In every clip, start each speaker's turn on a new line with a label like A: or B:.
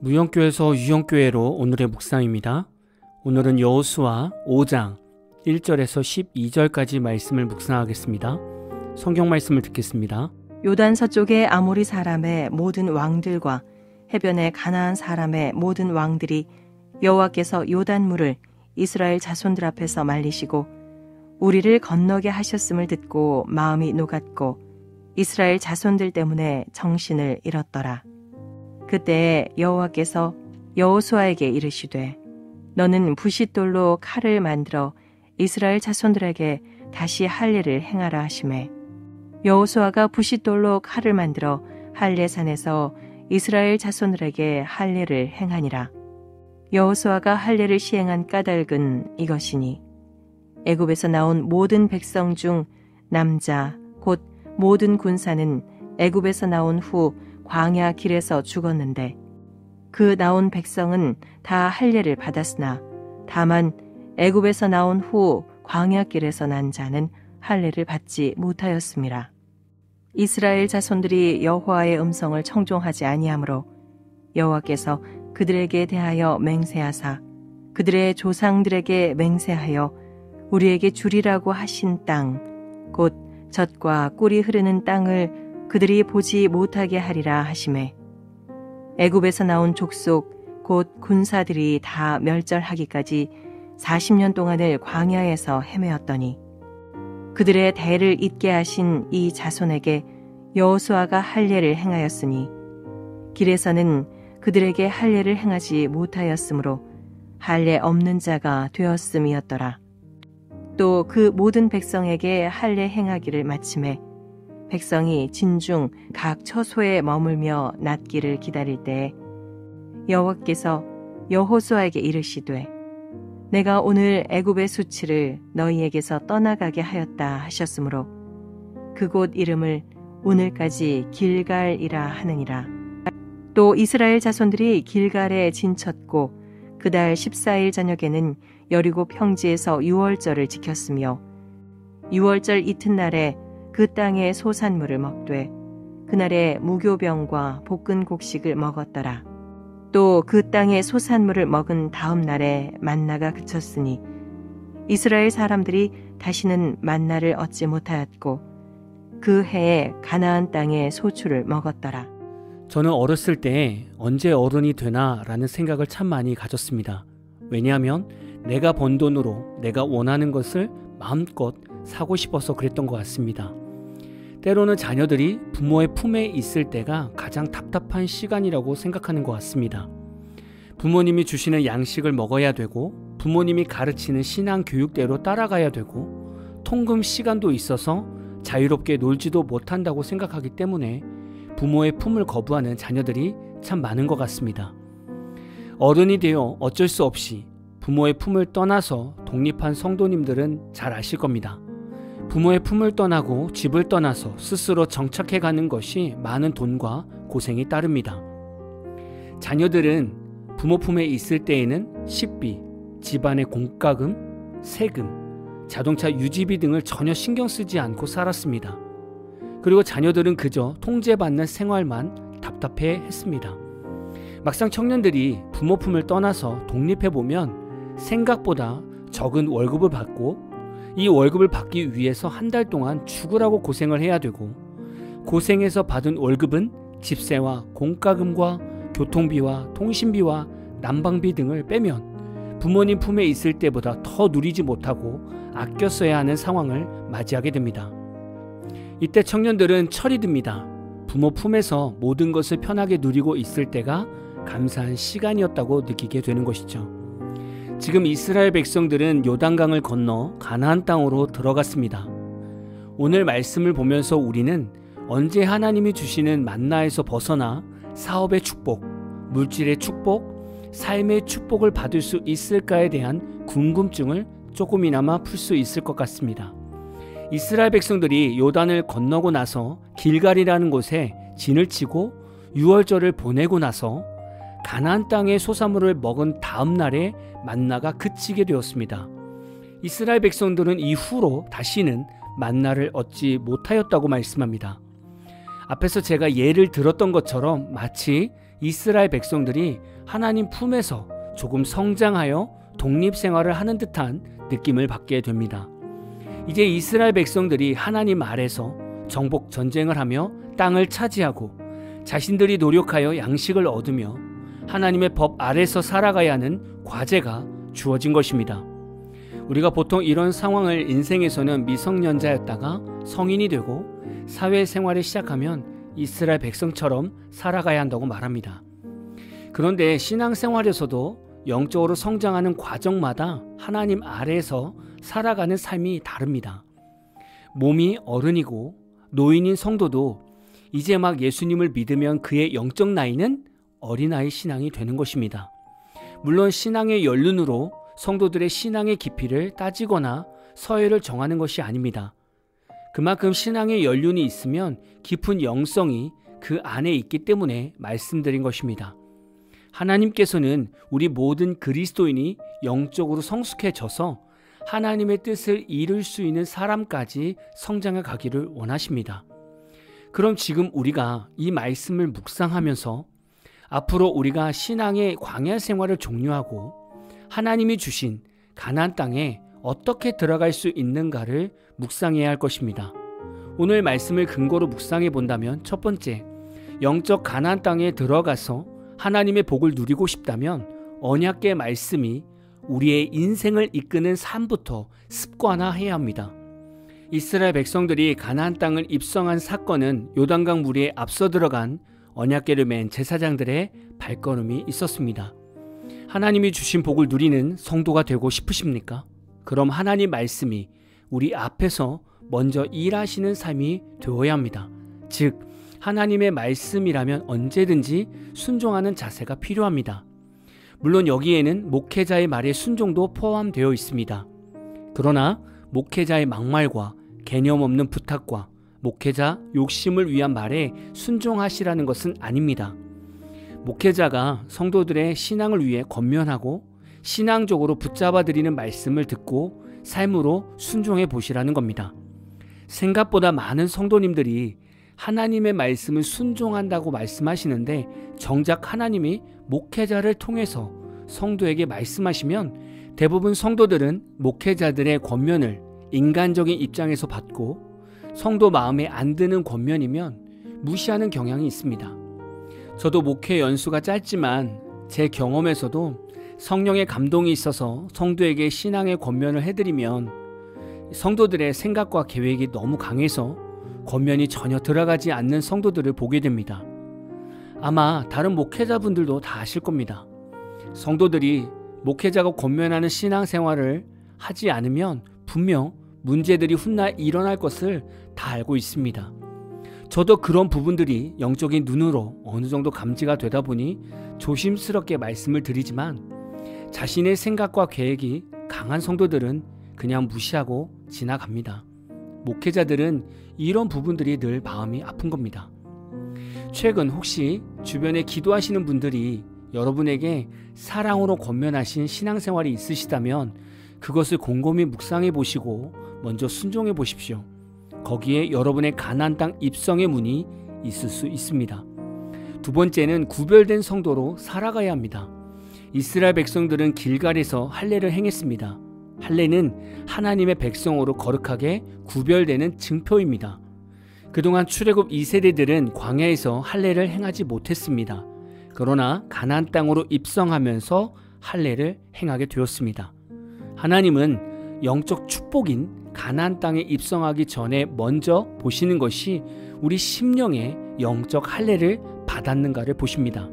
A: 무영교에서 유영교회로 오늘의 묵상입니다. 오늘은 여호수아 5장 1절에서 12절까지 말씀을 묵상하겠습니다. 성경 말씀을 듣겠습니다.
B: 요단 서쪽의 아모리 사람의 모든 왕들과 해변의 가나안 사람의 모든 왕들이 여호와께서 요단물을 이스라엘 자손들 앞에서 말리시고 우리를 건너게 하셨음을 듣고 마음이 녹았고 이스라엘 자손들 때문에 정신을 잃었더라. 그때 여호와께서 여호수아에게 이르시되 너는 부싯돌로 칼을 만들어 이스라엘 자손들에게 다시 할례를 행하라 하시매 여호수아가 부싯돌로 칼을 만들어 할례산에서 이스라엘 자손들에게 할례를 행하니라. 여호수아가 할례를 시행한 까닭은 이것이니 애굽에서 나온 모든 백성 중 남자 곧 모든 군사는 애굽에서 나온 후 광야 길에서 죽었는데 그 나온 백성은 다 할례를 받았으나 다만 애굽에서 나온 후 광야 길에서 난 자는 할례를 받지 못하였음이라. 이스라엘 자손들이 여호와의 음성을 청종하지 아니하므로 여호와께서 그들에게 대하여 맹세하사 그들의 조상들에게 맹세하여 우리에게 주리라고 하신 땅 곧 젖과 꿀이 흐르는 땅을 그들이 보지 못하게 하리라 하시매 애굽에서 나온 족속 곧 군사들이 다 멸절하기까지 40년 동안을 광야에서 헤매었더니 그들의 대를 잇게 하신 이 자손에게 여호수아가 할례를 행하였으니 길에서는 그들에게 할례를 행하지 못하였으므로 할례 없는 자가 되었음이었더라. 또 그 모든 백성에게 할례 행하기를 마침에 백성이 진중 각 처소에 머물며 낫기를 기다릴 때에 여호와께서 여호수아에게 이르시되 내가 오늘 애굽의 수치를 너희에게서 떠나가게 하였다 하셨으므로 그곳 이름을 오늘까지 길갈이라 하느니라. 또 이스라엘 자손들이 길갈에 진쳤고 그달 14일 저녁에는 여리고 평지에서 유월절을 지켰으며 유월절 이튿날에 그 땅의 소산물을 먹되 그날에 무교병과 볶은 곡식을 먹었더라. 또 그 땅의 소산물을 먹은 다음 날에 만나가 그쳤으니 이스라엘 사람들이 다시는 만나를 얻지 못하였고 그 해에 가나안 땅의 소출을 먹었더라.
A: 저는 어렸을 때 언제 어른이 되나 라는 생각을 참 많이 가졌습니다. 왜냐하면 내가 번 돈으로 내가 원하는 것을 마음껏 사고 싶어서 그랬던 것 같습니다. 때로는 자녀들이 부모의 품에 있을 때가 가장 답답한 시간이라고 생각하는 것 같습니다. 부모님이 주시는 양식을 먹어야 되고 부모님이 가르치는 신앙 교육대로 따라가야 되고 통금 시간도 있어서 자유롭게 놀지도 못한다고 생각하기 때문에 부모의 품을 거부하는 자녀들이 참 많은 것 같습니다. 어른이 되어 어쩔 수 없이 부모의 품을 떠나서 독립한 성도님들은 잘 아실 겁니다. 부모의 품을 떠나고 집을 떠나서 스스로 정착해 가는 것이 많은 돈과 고생이 따릅니다. 자녀들은 부모 품에 있을 때에는 식비, 집안의 공과금, 세금, 자동차 유지비 등을 전혀 신경 쓰지 않고 살았습니다. 그리고 자녀들은 그저 통제받는 생활만 답답해 했습니다. 막상 청년들이 부모 품을 떠나서 독립해보면 생각보다 적은 월급을 받고 이 월급을 받기 위해서 한 달 동안 죽으라고 고생을 해야 되고 고생해서 받은 월급은 집세와 공과금과 교통비와 통신비와 난방비 등을 빼면 부모님 품에 있을 때보다 더 누리지 못하고 아껴 써야 하는 상황을 맞이하게 됩니다. 이때 청년들은 철이 듭니다. 부모 품에서 모든 것을 편하게 누리고 있을 때가 감사한 시간이었다고 느끼게 되는 것이죠. 지금 이스라엘 백성들은 요단강을 건너 가나안 땅으로 들어갔습니다. 오늘 말씀을 보면서 우리는 언제 하나님이 주시는 만나에서 벗어나 사업의 축복, 물질의 축복, 삶의 축복을 받을 수 있을까에 대한 궁금증을 조금이나마 풀 수 있을 것 같습니다. 이스라엘 백성들이 요단을 건너고 나서 길갈이라는 곳에 진을 치고 유월절을 보내고 나서 가나안 땅의 소사물을 먹은 다음 날에 만나가 그치게 되었습니다. 이스라엘 백성들은 이후로 다시는 만나를 얻지 못하였다고 말씀합니다. 앞에서 제가 예를 들었던 것처럼 마치 이스라엘 백성들이 하나님 품에서 조금 성장하여 독립생활을 하는 듯한 느낌을 받게 됩니다. 이제 이스라엘 백성들이 하나님 아래서 정복 전쟁을 하며 땅을 차지하고 자신들이 노력하여 양식을 얻으며 하나님의 법 아래서 살아가야 하는 과제가 주어진 것입니다. 우리가 보통 이런 상황을 인생에서는 미성년자였다가 성인이 되고 사회생활을 시작하면 이스라엘 백성처럼 살아가야 한다고 말합니다. 그런데 신앙생활에서도 영적으로 성장하는 과정마다 하나님 아래에서 살아가는 삶이 다릅니다. 몸이 어른이고 노인인 성도도 이제 막 예수님을 믿으면 그의 영적 나이는 어린아이 신앙이 되는 것입니다. 물론 신앙의 연륜으로 성도들의 신앙의 깊이를 따지거나 서열을 정하는 것이 아닙니다. 그만큼 신앙의 연륜이 있으면 깊은 영성이 그 안에 있기 때문에 말씀드린 것입니다. 하나님께서는 우리 모든 그리스도인이 영적으로 성숙해져서 하나님의 뜻을 이룰 수 있는 사람까지 성장해 가기를 원하십니다. 그럼 지금 우리가 이 말씀을 묵상하면서 앞으로 우리가 신앙의 광야 생활을 종료하고 하나님이 주신 가나안 땅에 어떻게 들어갈 수 있는가를 묵상해야 할 것입니다. 오늘 말씀을 근거로 묵상해 본다면 첫 번째, 영적 가나안 땅에 들어가서 하나님의 복을 누리고 싶다면 언약궤 말씀이 우리의 인생을 이끄는 삶부터 습관화해야 합니다. 이스라엘 백성들이 가나안 땅을 입성한 사건은 요단강 무리에 앞서 들어간 언약궤를 맨 제사장들의 발걸음이 있었습니다. 하나님이 주신 복을 누리는 성도가 되고 싶으십니까? 그럼 하나님 말씀이 우리 앞에서 먼저 일하시는 삶이 되어야 합니다. 즉 하나님의 말씀이라면 언제든지 순종하는 자세가 필요합니다. 물론 여기에는 목회자의 말에 순종도 포함되어 있습니다. 그러나 목회자의 막말과 개념 없는 부탁과 목회자 욕심을 위한 말에 순종하시라는 것은 아닙니다. 목회자가 성도들의 신앙을 위해 권면하고 신앙적으로 붙잡아 드리는 말씀을 듣고 삶으로 순종해 보시라는 겁니다. 생각보다 많은 성도님들이 하나님의 말씀을 순종한다고 말씀하시는데 정작 하나님이 목회자를 통해서 성도에게 말씀하시면 대부분 성도들은 목회자들의 권면을 인간적인 입장에서 받고 성도 마음에 안 드는 권면이면 무시하는 경향이 있습니다. 저도 목회 연수가 짧지만 제 경험에서도 성령의 감동이 있어서 성도에게 신앙의 권면을 해드리면 성도들의 생각과 계획이 너무 강해서 권면이 전혀 들어가지 않는 성도들을 보게 됩니다. 아마 다른 목회자분들도 다 아실 겁니다. 성도들이 목회자가 권면하는 신앙생활을 하지 않으면 분명 문제들이 훗날 일어날 것을 다 알고 있습니다. 저도 그런 부분들이 영적인 눈으로 어느 정도 감지가 되다 보니 조심스럽게 말씀을 드리지만 자신의 생각과 계획이 강한 성도들은 그냥 무시하고 지나갑니다. 목회자들은 이런 부분들이 늘 마음이 아픈 겁니다. 최근 혹시 주변에 기도하시는 분들이 여러분에게 사랑으로 권면하신 신앙생활이 있으시다면 그것을 곰곰이 묵상해 보시고 먼저 순종해 보십시오. 거기에 여러분의 가나안 땅 입성의 문이 있을 수 있습니다. 두 번째는 구별된 성도로 살아가야 합니다. 이스라엘 백성들은 길갈에서 할례를 행했습니다. 할례는 하나님의 백성으로 거룩하게 구별되는 증표입니다. 그동안 출애굽 2세대들은 광야에서 할례를 행하지 못했습니다. 그러나 가나안 땅으로 입성하면서 할례를 행하게 되었습니다. 하나님은 영적 축복인 가나안 땅에 입성하기 전에 먼저 보시는 것이 우리 심령의 영적 할례를 받았는가를 보십니다.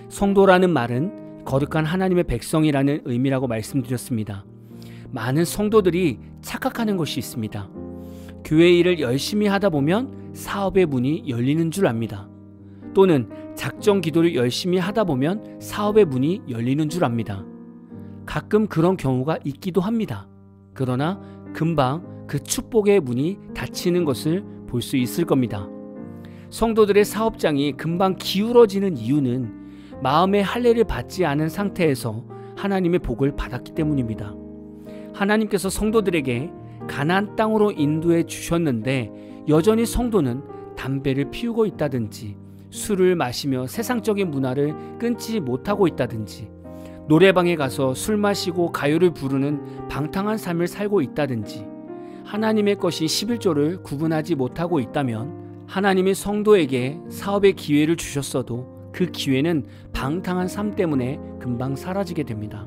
A: 성도라는 말은 거룩한 하나님의 백성이라는 의미라고 말씀드렸습니다. 많은 성도들이 착각하는 것이 있습니다. 교회 일을 열심히 하다 보면 사업의 문이 열리는 줄 압니다. 또는 작정 기도를 열심히 하다 보면 사업의 문이 열리는 줄 압니다. 가끔 그런 경우가 있기도 합니다. 그러나 금방 그 축복의 문이 닫히는 것을 볼 수 있을 겁니다. 성도들의 사업장이 금방 기울어지는 이유는 마음의 할례를 받지 않은 상태에서 하나님의 복을 받았기 때문입니다. 하나님께서 성도들에게 가나안 땅으로 인도해 주셨는데 여전히 성도는 담배를 피우고 있다든지, 술을 마시며 세상적인 문화를 끊지 못하고 있다든지, 노래방에 가서 술 마시고 가요를 부르는 방탕한 삶을 살고 있다든지, 하나님의 것인 11조를 구분하지 못하고 있다면 하나님이 성도에게 사업의 기회를 주셨어도 그 기회는 방탕한 삶 때문에 금방 사라지게 됩니다.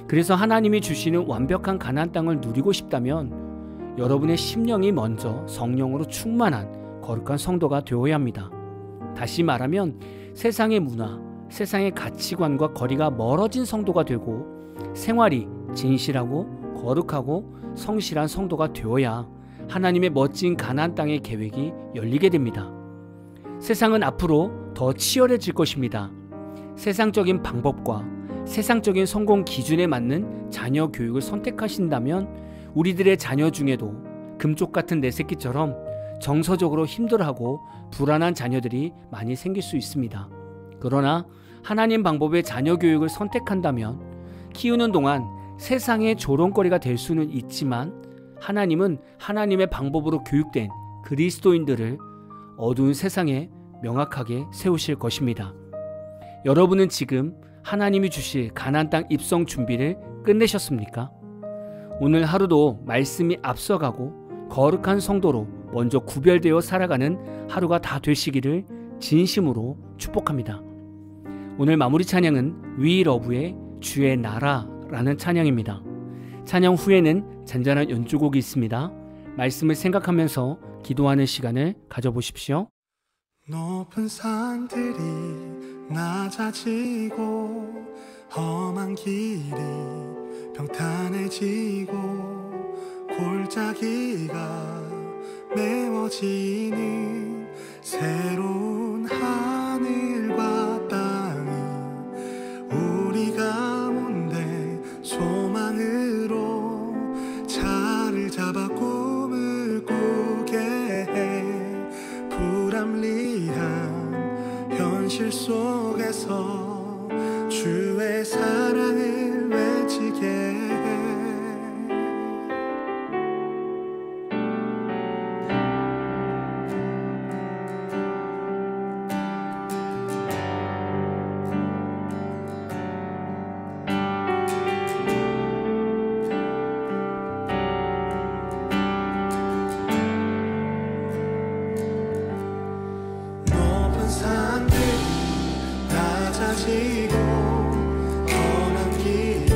A: 그래서 하나님이 주시는 완벽한 가나안 땅을 누리고 싶다면 여러분의 심령이 먼저 성령으로 충만한 거룩한 성도가 되어야 합니다. 다시 말하면 세상의 문화, 세상의 가치관과 거리가 멀어진 성도가 되고 생활이 진실하고 거룩하고 성실한 성도가 되어야 하나님의 멋진 가나안 땅의 계획이 열리게 됩니다. 세상은 앞으로 더 치열해질 것입니다. 세상적인 방법과 세상적인 성공 기준에 맞는 자녀 교육을 선택하신다면 우리들의 자녀 중에도 금쪽 같은 내 새끼처럼 정서적으로 힘들어하고 불안한 자녀들이 많이 생길 수 있습니다. 그러나 하나님 방법의 자녀 교육을 선택한다면 키우는 동안 세상의 조롱거리가 될 수는 있지만 하나님은 하나님의 방법으로 교육된 그리스도인들을 어두운 세상에 명확하게 세우실 것입니다. 여러분은 지금 하나님이 주실 가나안 땅 입성 준비를 끝내셨습니까? 오늘 하루도 말씀이 앞서가고 거룩한 성도로 먼저 구별되어 살아가는 하루가 다 되시기를 진심으로 축복합니다. 오늘 마무리 찬양은 위러브의 주의 나라라는 찬양입니다. 찬양 후에는 잔잔한 연주곡이 있습니다. 말씀을 생각하면서 기도하는 시간을 가져보십시오.
C: 높은 산들이 낮아지고 험한 길이 평탄해지고 골짜기가 메워지는 새로운 하늘과 땅이 우리 가운데 소망으로 자리를 잡아 꿈을 꾸게 해. 불합리한 현실 속에서 주의 사랑을 외치게 해. 낮아지고 험한 길이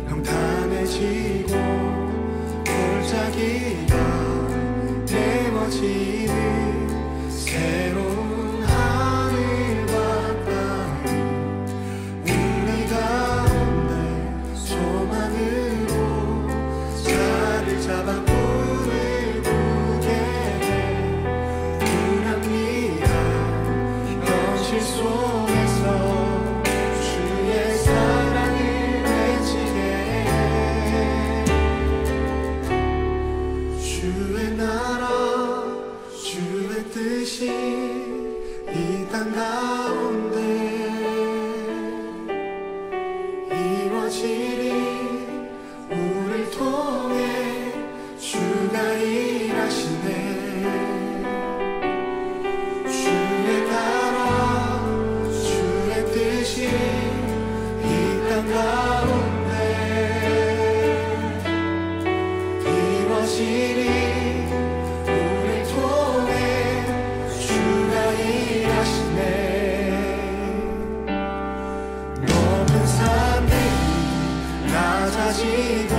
C: 평탄해지고 골짜기가 메워지는 새로운 하늘과 땅이 우리 가운데 소망으로 자리를 잡아 꿈을 꾸게 해. 불합리한 현실 속에서 주의 사랑을 외치게 해. 주의 나라 주의 뜻이 이 땅 가운데 이루어지리. 우릴 통해 주가 일하시네. 주의 나라 주의 뜻이 이 땅 가운데 이루어지리. 우릴 통해 주가 일하시네. 높은 산들이 낮아지고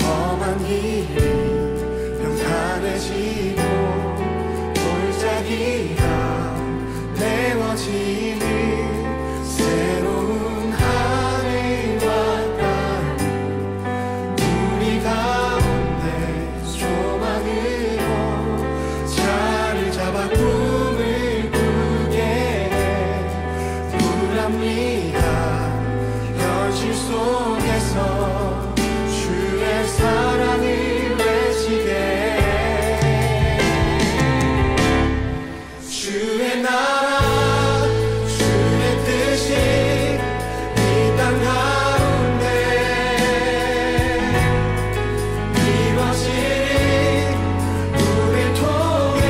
C: 험한 길이 평탄해지고 골짜기가 메워지는 새로운 하늘과 땅 우리 가운데 소망으로 자리를 잡아 꿈을 꾸게 해. 불합리한 현실 속에서 주의 사랑을 외치게 해. 주의 나라 주의 뜻이 이 땅 가운데 이루어지리. 우릴 통해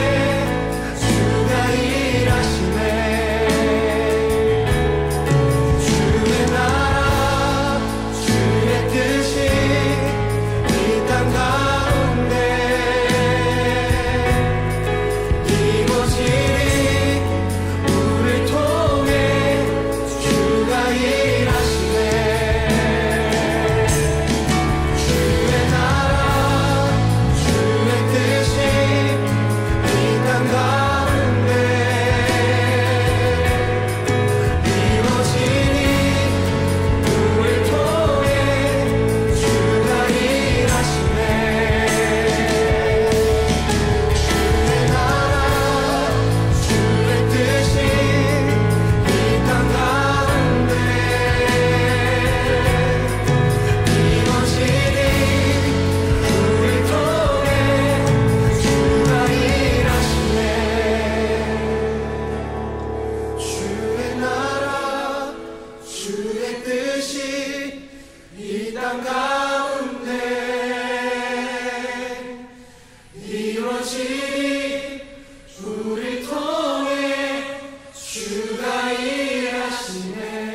C: 주가 일하시네.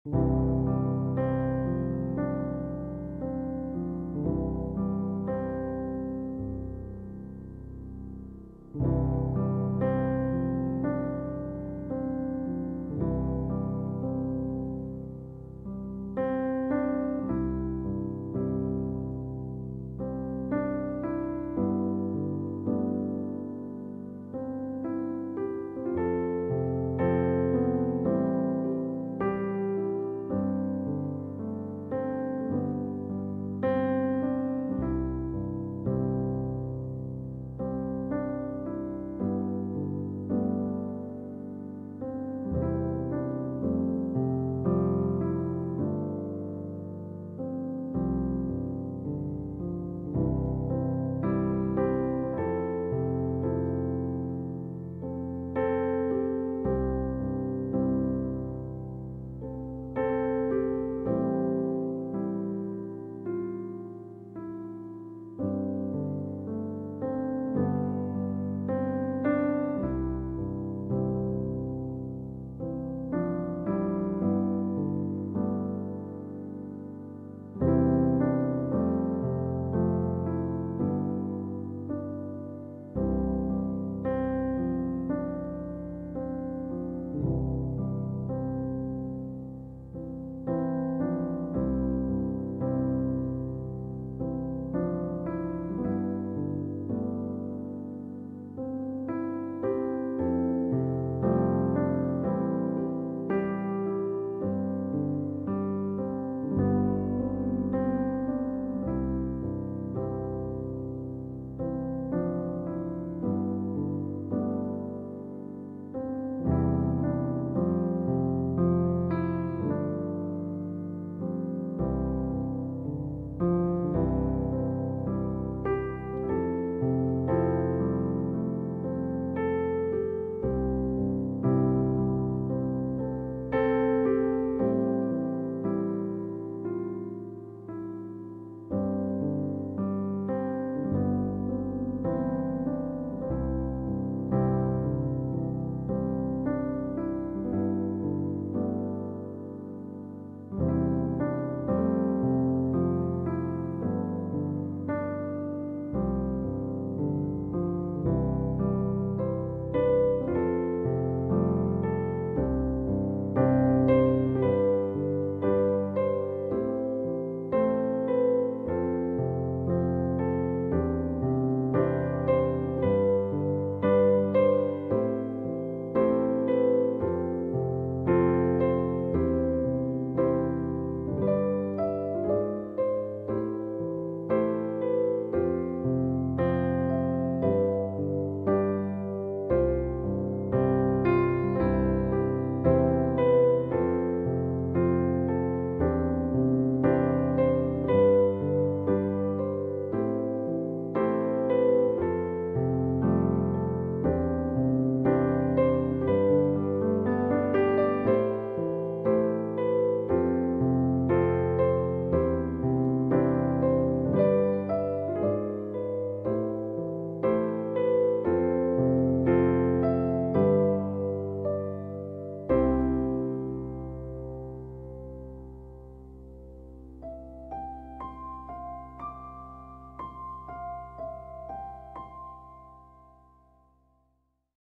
C: 주